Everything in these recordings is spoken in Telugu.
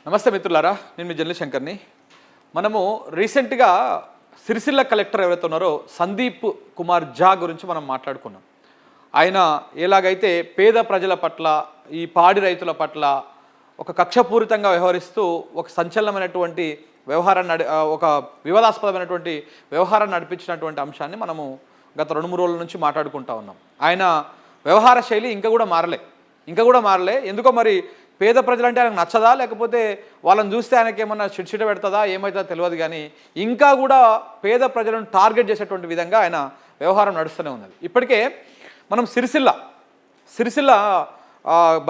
నమస్తే మిత్రులారా, నేను మీ జల్లి శంకర్ని. మనము రీసెంట్గా సిరిసిల్ల కలెక్టర్ ఎవరైతే ఉన్నారో సందీప్ కుమార్ ఝా గురించి మనం మాట్లాడుకున్నాం. ఆయన ఎలాగైతే పేద ప్రజల పట్ల, ఈ పాడి రైతుల పట్ల ఒక కక్షపూరితంగా వ్యవహరిస్తూ ఒక సంచలనమైనటువంటి వ్యవహారాన్ని ఒక వివాదాస్పదమైనటువంటి వ్యవహారాన్ని నడిపించినటువంటి అంశాన్ని మనము గత 2-3 రోజుల నుంచి మాట్లాడుకుంటా ఉన్నాం. ఆయన వ్యవహార శైలి ఇంకా కూడా మారలే. ఎందుకో మరి పేద ప్రజలంటే ఆయనకు నచ్చదా, లేకపోతే వాళ్ళని చూస్తే ఆయనకి ఏమన్నా చిట్చిట పెడుతుందా, ఏమవుతుందో తెలియదు. కానీ ఇంకా కూడా పేద ప్రజలను టార్గెట్ చేసేటువంటి విధంగా ఆయన వ్యవహారం నడుస్తూనే ఉన్నది. ఇప్పటికే మనం సిరిసిల్ల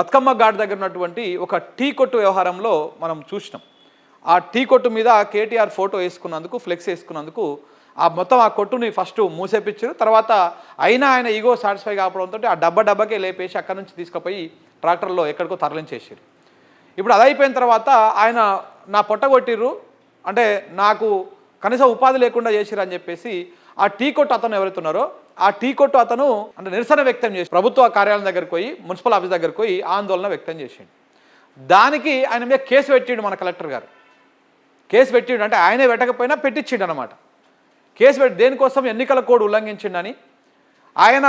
బతుకమ్మ ఘాట్ దగ్గర ఉన్నటువంటి ఒక టీ కొట్టు వ్యవహారంలో మనం చూసినాం. ఆ టీ కొట్టు మీద కేటీఆర్ ఫోటో వేసుకున్నందుకు, ఫ్లెక్స్ వేసుకున్నందుకు మొత్తం ఆ కొట్టుని ఫస్ట్ మూసేపించారు. తర్వాత ఆయన ఈగో సాటిస్ఫై కావడంతో ఆ డబ్బాకే లేపేసి అక్కడి నుంచి తీసుకుపోయి ట్రాక్టర్లో ఎక్కడికో తరలించేసారు. ఇప్పుడు అది అయిపోయిన తర్వాత ఆయన నా పొట్ట కొట్టిర్రు, అంటే నాకు కనీసం ఉపాధి లేకుండా చేసిరు అని చెప్పేసి ఆ టీ కొట్టు అతను ఎవరైతున్నారో ఆ టీ కొట్టు అతను అంటే నిరసన వ్యక్తం చేసి ప్రభుత్వ కార్యాలయం దగ్గరికి పోయి, మున్సిపల్ ఆఫీస్ దగ్గరికి పోయి ఆందోళన వ్యక్తం చేసిండు. దానికి ఆయన మీద కేసు పెట్టిండు మన కలెక్టర్ గారు. కేసు పెట్టిండు అంటే ఆయనే పెట్టకపోయినా పెట్టించిండు అనమాట. కేసు పెట్టి దేనికోసం, ఎన్నికల కోడ్ ఉల్లంఘించిండని, ఆయన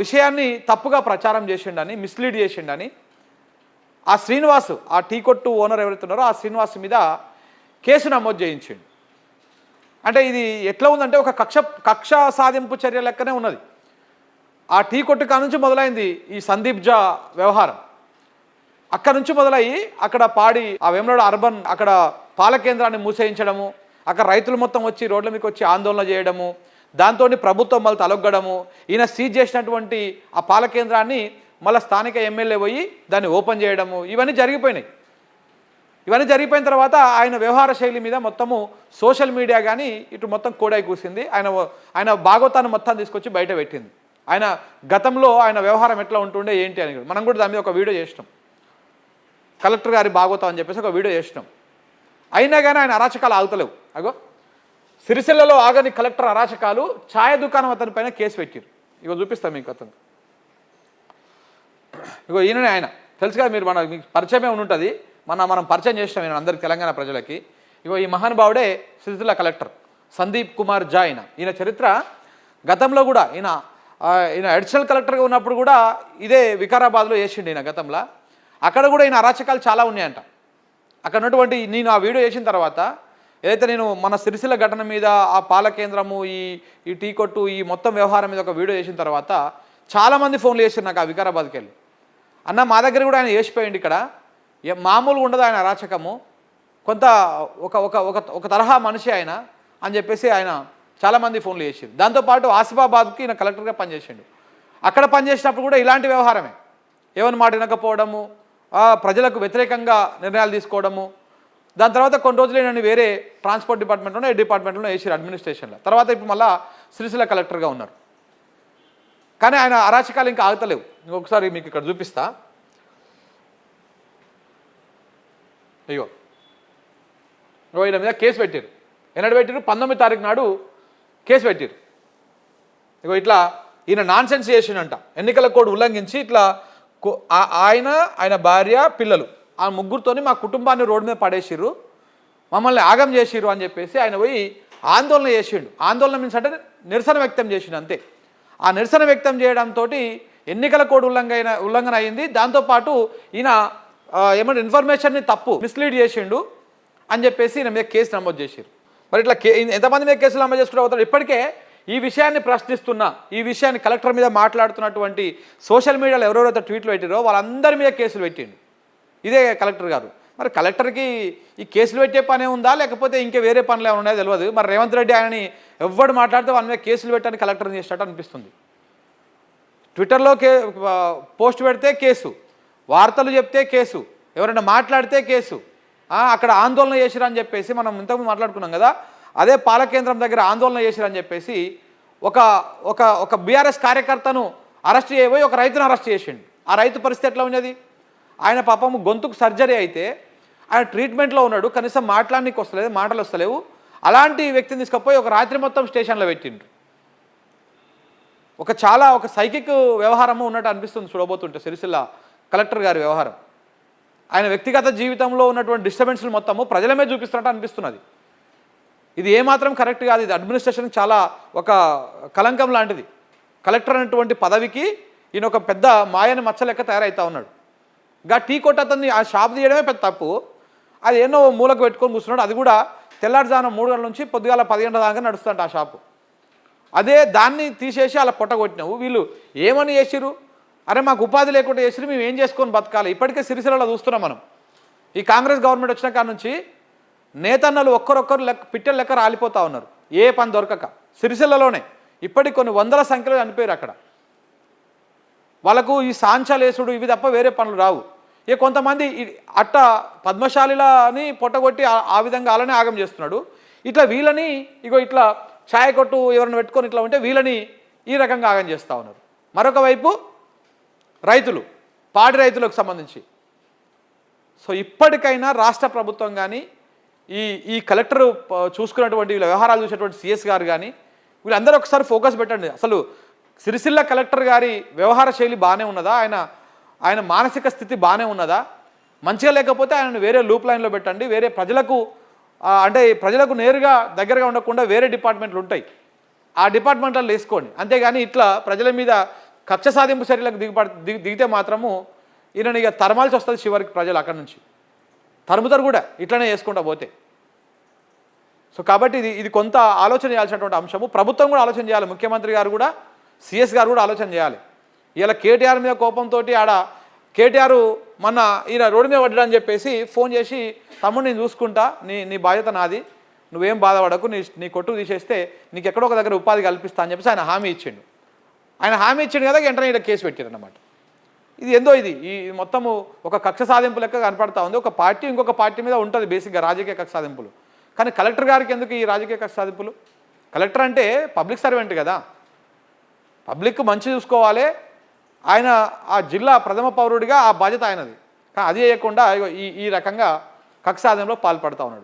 విషయాన్ని తప్పుగా ప్రచారం చేసిండని, మిస్లీడ్ చేసిండని ఆ శ్రీనివాస్, ఆ టీ కొట్టు ఓనర్ ఎవరైతే ఉన్నారో ఆ శ్రీనివాస్ మీద కేసు నమోదు చేయించిండు. అంటే ఇది ఎట్లా ఉందంటే ఒక కక్ష సాధింపు చర్య లెక్కనే ఉన్నది. ఆ టీ కొట్టు కాడ నుంచి మొదలైంది ఈ సందీప్ ఝా వ్యవహారం. అక్కడ నుంచి మొదలయ్యి అక్కడ పాడి ఆ వేములవాడ అర్బన్ అక్కడ పాల కేంద్రాన్ని మూసేయించడము, అక్కడ రైతులు మొత్తం వచ్చి రోడ్ల మీకు వచ్చి ఆందోళన చేయడము, దాంతో ప్రభుత్వం మళ్ళీ తలొగ్గడము, ఈయన సీజ్ చేసినటువంటి ఆ పాల కేంద్రాన్ని మళ్ళీ స్థానిక ఎమ్మెల్యే పోయి దాన్ని ఓపెన్ చేయడము, ఇవన్నీ జరిగిపోయినాయి. ఇవన్నీ జరిగిపోయిన తర్వాత ఆయన వ్యవహార శైలి మీద మొత్తము సోషల్ మీడియా కానీ ఇటు మొత్తం కోడై కూసింది. ఆయన భాగవతాన్ని మొత్తం తీసుకొచ్చి బయట పెట్టింది. ఆయన గతంలో ఆయన వ్యవహారం ఎట్లా ఉంటుండే ఏంటి అని మనం కూడా దాని మీద ఒక వీడియో చేసినాం. కలెక్టర్ గారి భాగవతం అని చెప్పేసి ఒక వీడియో చేసినాం. అయినా కానీ ఆయన అరాచకాలు ఆగుతలేవు. అగో సిరిసిల్లలో ఆగని కలెక్టర్ అరాచకాలు, ఛాయ దుకాణం అతని పైన కేసు పెట్టారు. ఇగో చూపిస్తాం మీకు అతను. ఇగో ఈయననే, ఆయన తెలుసు కదా, మీకు పరిచయమే ఉంటుంది. మనం పరిచయం చేసినాం ఈయన అందరికి, తెలంగాణ ప్రజలకి. ఇగో ఈ మహానుభావుడే సిరిసిల్ల కలెక్టర్ సందీప్ కుమార్ ఝా. ఈయన చరిత్ర గతంలో కూడా ఈయన అడిషనల్ కలెక్టర్గా ఉన్నప్పుడు కూడా ఇదే వికారాబాద్లో చేసిండు ఈయన గతంలో. అక్కడ కూడా ఈయన అరాచకాలు చాలా ఉన్నాయంట. అక్కడ ఉన్నటువంటి నేను ఆ వీడియో చేసిన తర్వాత ఏదైతే నేను మన సిరిసిల్ల ఘటన మీద, ఆ పాల కేంద్రము, ఈ టీ కొట్టు, ఈ మొత్తం వ్యవహారం మీద ఒక వీడియో చేసిన తర్వాత చాలామంది ఫోన్లు చేశారు నాకు ఆ వికారాబాద్కి వెళ్ళి. అన్న మా దగ్గర కూడా ఆయన చేసిపోయింది, ఇక్కడ మామూలుగా ఉండదు ఆయన అరాచకము, కొంత ఒక తరహా మనిషి ఆయన అని చెప్పేసి ఆయన చాలామంది ఫోన్లు చేసారు. దాంతోపాటు ఆసిఫాబాద్కి ఈయన కలెక్టర్గా పనిచేసిండు. అక్కడ పనిచేసినప్పుడు కూడా ఇలాంటి వ్యవహారమే, ఎవరి మాట వినకపోవడము, ప్రజలకు వ్యతిరేకంగా నిర్ణయాలు తీసుకోవడము. దాని తర్వాత కొన్ని రోజులు నేను వేరే ట్రాన్స్పోర్ట్ డిపార్ట్మెంట్లోనే, డిపార్ట్మెంట్లో వేసారు అడ్మినిస్ట్రేషన్లో. తర్వాత ఇప్పుడు మళ్ళీ సిరిసిల్ల కలెక్టర్గా ఉన్నారు. కానీ ఆయన అరాచకాలు ఇంకా ఆగుతలేవు. ఇంకొకసారి మీకు ఇక్కడ చూపిస్తా. అయ్యో ఈయన మీద కేసు పెట్టారు. ఎన్నడు పెట్టారు? 19వ తారీఖు నాడు కేసు పెట్టారు. ఇగో ఇట్లా ఈయన నాన్సెన్స్ చేసిండంట. ఎన్నికల కోడ్ ఉల్లంఘించి ఇట్లా ఆయన భార్య, పిల్లలు ఆ ముగ్గురితోని మా కుటుంబాన్ని రోడ్డు మీద పడేసిర్రు, మమ్మల్ని ఆగం చేసిర్రు అని చెప్పేసి ఆయన పోయి ఆందోళన చేసిండు. ఆందోళన మీన్స్ అంటే నిరసన వ్యక్తం చేసిండు అంతే. ఆ నిరసన వ్యక్తం చేయడంతో ఎన్నికల కోడ్ ఉల్లంఘన అయింది. దాంతోపాటు ఈయన ఏమంటే ఇన్ఫర్మేషన్ని తప్పు మిస్లీడ్ చేసిండు అని చెప్పేసి ఈయన మీద కేసు నమోదు చేసిరు. మరి ఇట్లా ఎంతమంది మీద కేసులు నమోదు చేసుకుంటూ అవుతారు? ఇప్పటికే ఈ విషయాన్ని ప్రశ్నిస్తున్నా, ఈ విషయాన్ని కలెక్టర్ మీద మాట్లాడుతున్నటువంటి సోషల్ మీడియాలో ఎవరెవరైతే ట్వీట్లు పెట్టారో వాళ్ళందరి మీద కేసులు పెట్టిండు ఇదే కలెక్టర్ గారు. మరి కలెక్టర్కి ఈ కేసులు పెట్టే పనే ఉందా, లేకపోతే ఇంకా వేరే పనులు ఏమైనా ఉన్నాయో తెలియదు. మరి రేవంత్ రెడ్డి ఆయనని ఎవ్వడు మాట్లాడితే వాళ్ళ మీద కేసులు పెట్టని కలెక్టర్ని చేసినట్టు అనిపిస్తుంది. ట్విట్టర్లో పోస్ట్ పెడితే కేసు, వార్తలు చెప్తే కేసు, ఎవరైనా మాట్లాడితే కేసు, అక్కడ ఆందోళన చేసిరని చెప్పేసి మనం ఇంతకుముందు మాట్లాడుకున్నాం కదా, అదే పాల కేంద్రం దగ్గర ఆందోళన చేసిరని చెప్పేసి ఒక బీఆర్ఎస్ కార్యకర్తను అరెస్ట్ చేయబోయి ఒక రైతును అరెస్ట్ చేసిండు. ఆ రైతు పరిస్థితి ఎట్లా ఉన్నది? ఆయన పాపము గొంతుకు సర్జరీ అయితే ఆయన ట్రీట్మెంట్లో ఉన్నాడు, కనీసం మాట్లాడడానికి వస్తలేదు, మాటలు వస్తలేవు. అలాంటి వ్యక్తిని తీసుకుపోయి ఒక రాత్రి మొత్తం స్టేషన్లో పెట్టిండ్రు. ఒక సైకిక్ వ్యవహారము ఉన్నట్టు అనిపిస్తుంది చూడబోతుంటే సిరిసిల్ల కలెక్టర్ గారి వ్యవహారం. ఆయన వ్యక్తిగత జీవితంలో ఉన్నటువంటి డిస్టర్బెన్స్లు మొత్తము ప్రజల మీద చూపిస్తున్నట్టు అనిపిస్తున్నది. ఇది ఏమాత్రం కరెక్ట్ కాదు. ఇది అడ్మినిస్ట్రేషన్ చాలా ఒక కలంకం లాంటిది. కలెక్టర్ అనేటువంటి పదవికి ఈయన ఒక పెద్ద మాయని మచ్చ లెక్క తయారవుతా ఉన్నాడు. టీ కొట్టు అతన్ని ఆ షాప్ తీయడమే పెద్ద తప్పు. అది ఎన్నో మూలకు పెట్టుకొని కూర్చున్నాడు. అది కూడా తెల్లారుజామున 3 గంటల నుంచి పొద్దుగాల 10 గంటల దాకా నడుస్తుంట ఆ షాపు. అదే దాన్ని తీసేసి అలా పొట్టగొట్టినావు. వీళ్ళు ఏమని చేసిరు? అరే మాకు ఉపాధి లేకుండా చేసిరు, మేము ఏం చేసుకొని బతకాలి. ఇప్పటికే సిరిసిల్లలో చూస్తున్నాం మనం. ఈ కాంగ్రెస్ గవర్నమెంట్ వచ్చిన కాడ నుంచి నేతన్నలు ఒక్కరొక్కరు పిట్టెల లెక్క రాలిపోతూ ఉన్నారు, ఏ పని దొరకక. సిరిసిల్లలోనే ఇప్పటికి కొన్ని వందల సంఖ్యలో చనిపోయారు అక్కడ. వాళ్ళకు ఈ సాంచలేసుడు ఇవి తప్ప వేరే పనులు రావు. ఇక కొంతమంది అట్ట పద్మశాలిలని పొట్టగొట్టి ఆ విధంగా అలానే ఆగం చేస్తున్నాడు. ఇట్లా వీళ్ళని ఇట్లా ఛాయ్ కొట్టు ఎవరిని పెట్టుకొని ఇట్లా ఉంటే వీళ్ళని ఈ రకంగా ఆగం చేస్తూ ఉన్నారు. మరొక వైపు రైతులు, పాడి రైతులకు సంబంధించి. సో ఇప్పటికైనా రాష్ట్ర ప్రభుత్వం కానీ ఈ కలెక్టర్ చూసుకున్నటువంటి వీళ్ళ వ్యవహారాలు చూసేటువంటి సిఎస్ గారు కానీ వీళ్ళందరూ ఒకసారి ఫోకస్ పెట్టండి. అసలు సిరిసిల్ల కలెక్టర్ గారి వ్యవహార శైలి బాగానే ఉన్నదా? ఆయన మానసిక స్థితి బాగానే ఉన్నదా? మంచిగా లేకపోతే ఆయనను వేరే లూప్ లైన్లో పెట్టండి. వేరే ప్రజలకు అంటే ప్రజలకు నేరుగా దగ్గరగా ఉండకుండా వేరే డిపార్ట్మెంట్లు ఉంటాయి, ఆ డిపార్ట్మెంట్లో వేసుకోండి. అంతేగాని ఇట్లా ప్రజల మీద కక్ష సాధింపు చర్యలకు దిగితే మాత్రము ఈయనని ఇక తరమాల్సి వస్తుంది చివరికి. ప్రజలు అక్కడి నుంచి తరుముతారు కూడా ఇట్లనే చేసుకుంటా పోతే. సో కాబట్టి ఇది కొంత ఆలోచన చేయాల్సినటువంటి అంశము. ప్రభుత్వం కూడా ఆలోచన చేయాలి, ముఖ్యమంత్రి గారు కూడా, సిఎస్ గారు కూడా ఆలోచన చేయాలి. ఇలా కేటీఆర్ మీద కోపంతో ఆడ కేటీఆర్ మొన్న ఈయన రోడ్డు మీద పడ్డాడని చెప్పేసి ఫోన్ చేసి, తమ్ముడు నేను చూసుకుంటా, నీ బాధ్యత నాది, నువ్వేం బాధపడకు, నీ కొట్టుకు తీసేస్తే నీకు ఎక్కడో ఒక దగ్గర ఉపాధి కల్పిస్తా అని చెప్పేసి ఆయన హామీ ఇచ్చిండు. ఆయన హామీ ఇచ్చిండు కదా, వెంటనే ఇక్కడ కేసు పెట్టారన్నమాట. ఇది ఏందో ఈ మొత్తము ఒక కక్ష సాధింపు లెక్క కనపడతా ఉంది. ఒక పార్టీ ఇంకొక పార్టీ మీద ఉంటుంది బేసిక్గా రాజకీయ కక్ష సాధింపులు. కానీ కలెక్టర్ గారికి ఎందుకు ఈ రాజకీయ కక్ష సాధింపులు? కలెక్టర్ అంటే పబ్లిక్ సర్వెంట్ కదా, పబ్లిక్ మంచి చూసుకోవాలి. ఆయన ఆ జిల్లా ప్రథమ పౌరుడిగా ఆ బాధ్యత ఆయనది. కానీ అది చేయకుండా ఈ రకంగా కక్ష సాధనలో పాల్పడతా ఉన్నాడు.